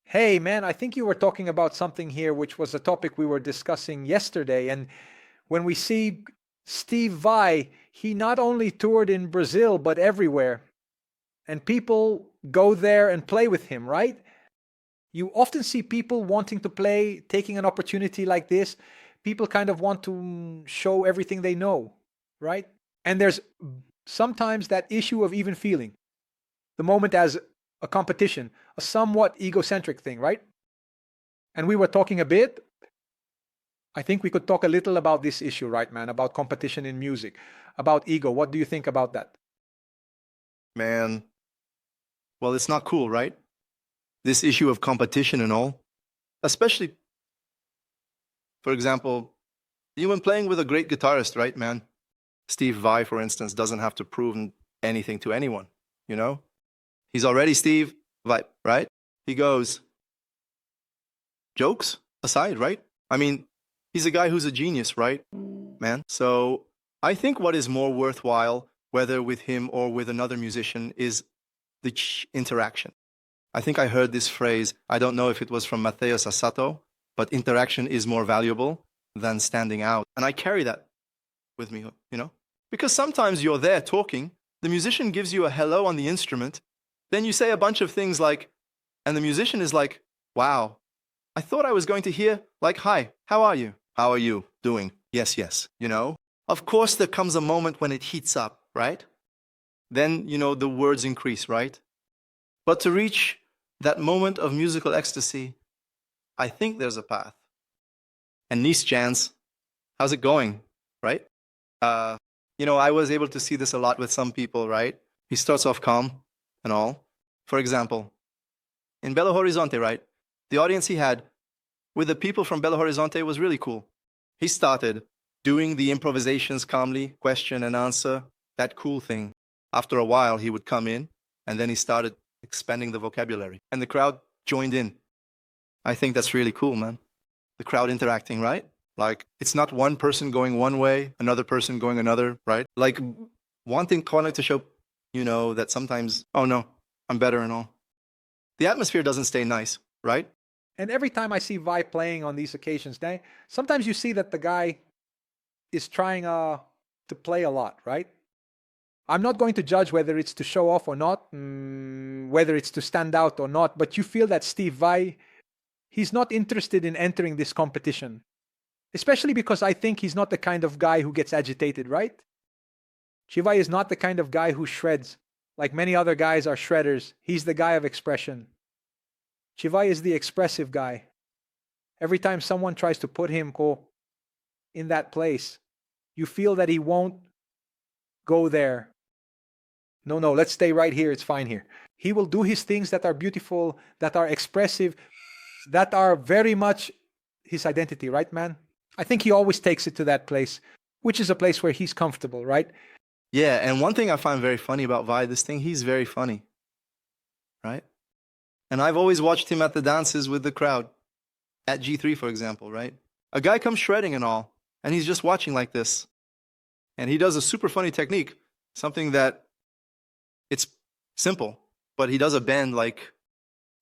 Hey, man, I think you were talking about something here, which was a topic we were discussing yesterday. And when we see Steve Vai, he not only toured in Brazil, but everywhere. And people go there and play with him, right? You often see people wanting to play, taking an opportunity like this. People kind of want to show everything they know, right? And there's sometimes that issue of even feeling the moment as a competition, a somewhat egocentric thing, right? And we were talking a bit. I think we could talk a little about this issue, right, man? About competition in music, about ego. What do you think about that? Man, well, it's not cool, right? This issue of competition and all. Especially, for example, you when playing with a great guitarist, right, man? Steve Vai, for instance, doesn't have to prove anything to anyone, you know? He's already Steve Vai, right? He goes, jokes aside, right? I mean, he's a guy who's a genius, right, man? So I think what is more worthwhile, whether with him or with another musician, is the interaction. I think I heard this phrase, I don't know if it was from Mateus Starling, but interaction is more valuable than standing out. And I carry that with me, you know? Because sometimes you're there talking, the musician gives you a hello on the instrument, then you say a bunch of things like, and the musician is like, wow, I thought I was going to hear, like, hi, how are you? How are you doing? Yes, yes, you know? Of course, there comes a moment when it heats up, right? Then, the words increase, right? But to reach that moment of musical ecstasy, I think there's a path. And Nice Jans, how's it going, right? I was able to see this a lot with some people, right? He starts off calm and all. For example, in Belo Horizonte, right? The audience he had with the people from Belo Horizonte was really cool. He started doing the improvisations calmly, question and answer, that cool thing. After a while, he would come in, and then he started expanding the vocabulary. And the crowd joined in. I think that's really cool, man. The crowd interacting, right? Like, it's not one person going one way, another person going another, right? Like, wanting to show, that sometimes, oh no, I'm better and all. The atmosphere doesn't stay nice, right? And every time I see Vi playing on these occasions, sometimes you see that the guy is trying to play a lot, right? I'm not going to judge whether it's to show off or not, whether it's to stand out or not, but you feel that Steve Vai, he's not interested in entering this competition. Especially because I think he's not the kind of guy who gets agitated, right? Shivai is not the kind of guy who shreds. Like many other guys are shredders. He's the guy of expression. Shivai is the expressive guy. Every time someone tries to put him in that place, you feel that he won't go there. No, let's stay right here. It's fine here. He will do his things that are beautiful, that are expressive, that are very much his identity, right, man? I think he always takes it to that place, which is a place where he's comfortable, right? Yeah, and one thing I find very funny about Vi, this thing, he's very funny, right? And I've always watched him at the dances with the crowd, at G3, for example, right? A guy comes shredding and all, and he's just watching like this. And he does a super funny technique, something that it's simple, but he does a bend like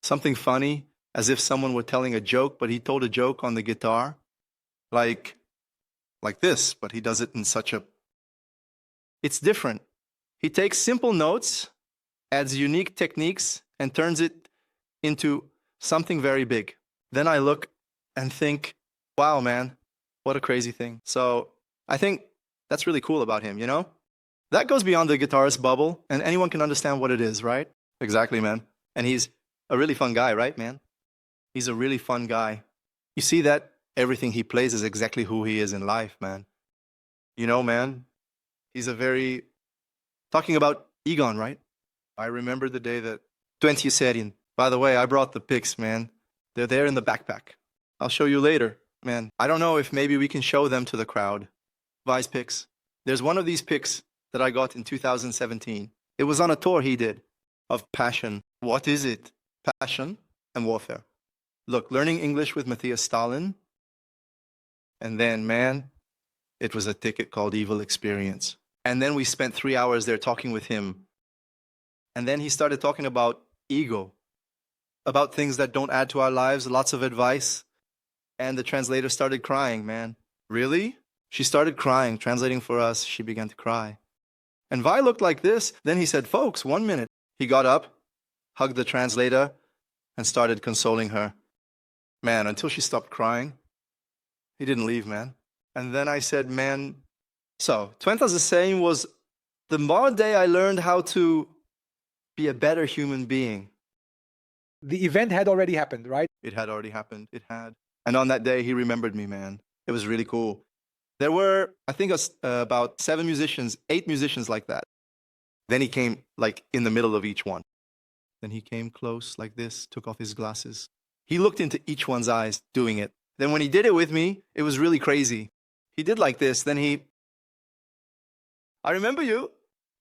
something funny, as if someone were telling a joke, but he told a joke on the guitar, like this, but he does it in such a... It's different. He takes simple notes, adds unique techniques, and turns it into something very big. Then I look and think, wow, man, what a crazy thing. So I think that's really cool about him, That goes beyond the guitarist bubble, and anyone can understand what it is, right? Exactly, man. And he's a really fun guy, right, man? He's a really fun guy. You see that everything he plays is exactly who he is in life, man. Man, he's a very... Talking about Egon, right? I remember the day that 20 Serien. By the way, I brought the pics, man. They're there in the backpack. I'll show you later, man. I don't know if maybe we can show them to the crowd. Vi's pics. There's one of these pics that I got in 2017. It was on a tour he did of passion. What is it? Passion and warfare. Look, learning English with Mateus Starling. And then, man, it was a ticket called Evil Experience. And then we spent 3 hours there talking with him. And then he started talking about ego. about things that don't add to our lives, lots of advice. And the translator started crying, man. Really? She started crying, translating for us. She began to cry. And Vi looked like this. Then he said, folks, 1 minute. He got up, hugged the translator, and started consoling her. Man, until she stopped crying, he didn't leave, man. And then I said, man, so Twentas saying was, the more day I learned how to be a better human being. The event had already happened, right? It had already happened. It had. And on that day, he remembered me, man. It was really cool. There were, I think, about 8 musicians like that. Then he came like in the middle of each one. Then he came close like this, took off his glasses. He looked into each one's eyes doing it. Then when he did it with me, it was really crazy. He did like this. Then I remember you.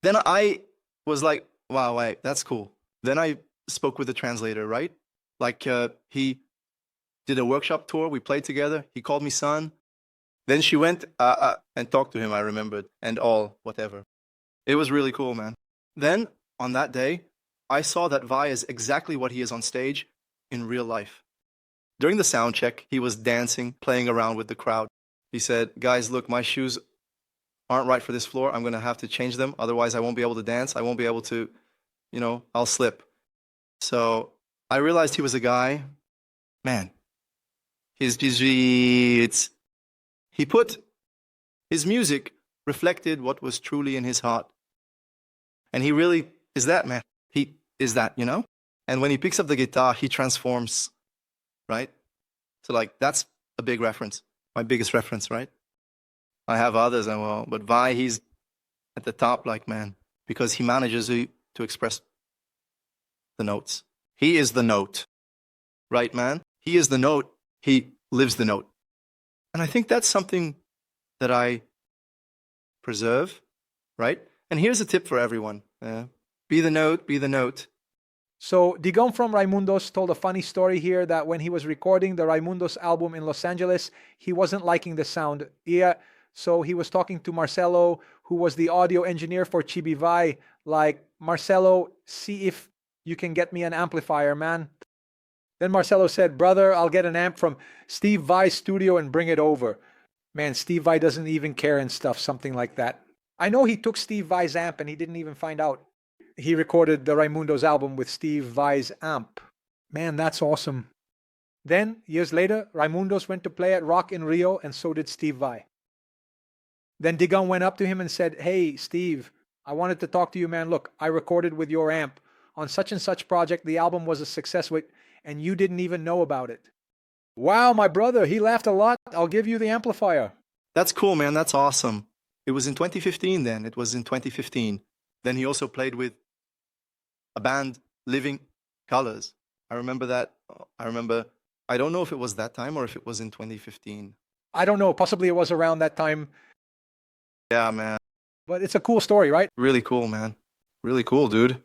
Then I was like, wow, wait, that's cool. Then I spoke with the translator, right? Like he did a workshop tour. We played together. He called me son. Then she went and talked to him, I remembered, and whatever. It was really cool, man. Then, on that day, I saw that Vi is exactly what he is on stage in real life. During the sound check, he was dancing, playing around with the crowd. He said, guys, look, my shoes aren't right for this floor. I'm going to have to change them. Otherwise, I won't be able to dance. I won't be able to, I'll slip. So I realized he was a guy, man, he put his music reflected what was truly in his heart. And he really is that, man. He is that, And when he picks up the guitar, he transforms, right? So that's a big reference. My biggest reference, right? I have others, but Vi, he's at the top, man, because he manages to express the notes. He is the note, right, man? He is the note. He lives the note. And I think that's something that I preserve, right? And here's a tip for everyone. Be the note, be the note. So Digong from Raimundos told a funny story here that when he was recording the Raimundos album in Los Angeles, he wasn't liking the sound. Yeah, so he was talking to Marcelo, who was the audio engineer for Chibi Vi, like, Marcelo, see if you can get me an amplifier, man. Then Marcelo said, brother, I'll get an amp from Steve Vai's studio and bring it over. Man, Steve Vai doesn't even care and stuff, something like that. I know he took Steve Vai's amp and he didn't even find out. He recorded the Raimundos album with Steve Vai's amp. Man, that's awesome. Then, years later, Raimundos went to play at Rock in Rio, and so did Steve Vai. Then Digong went up to him and said, hey, Steve, I wanted to talk to you, man. Look, I recorded with your amp. On such and such project, the album was a success and you didn't even know about it. Wow, my brother, he laughed a lot. I'll give you the amplifier. That's cool, man. That's awesome. It was in 2015 then. It was in 2015. Then he also played with a band, Living Colors. I remember that. I don't know if it was that time or if it was in 2015. I don't know. Possibly it was around that time. Yeah, man. But it's a cool story, right? Really cool, man. Really cool, dude.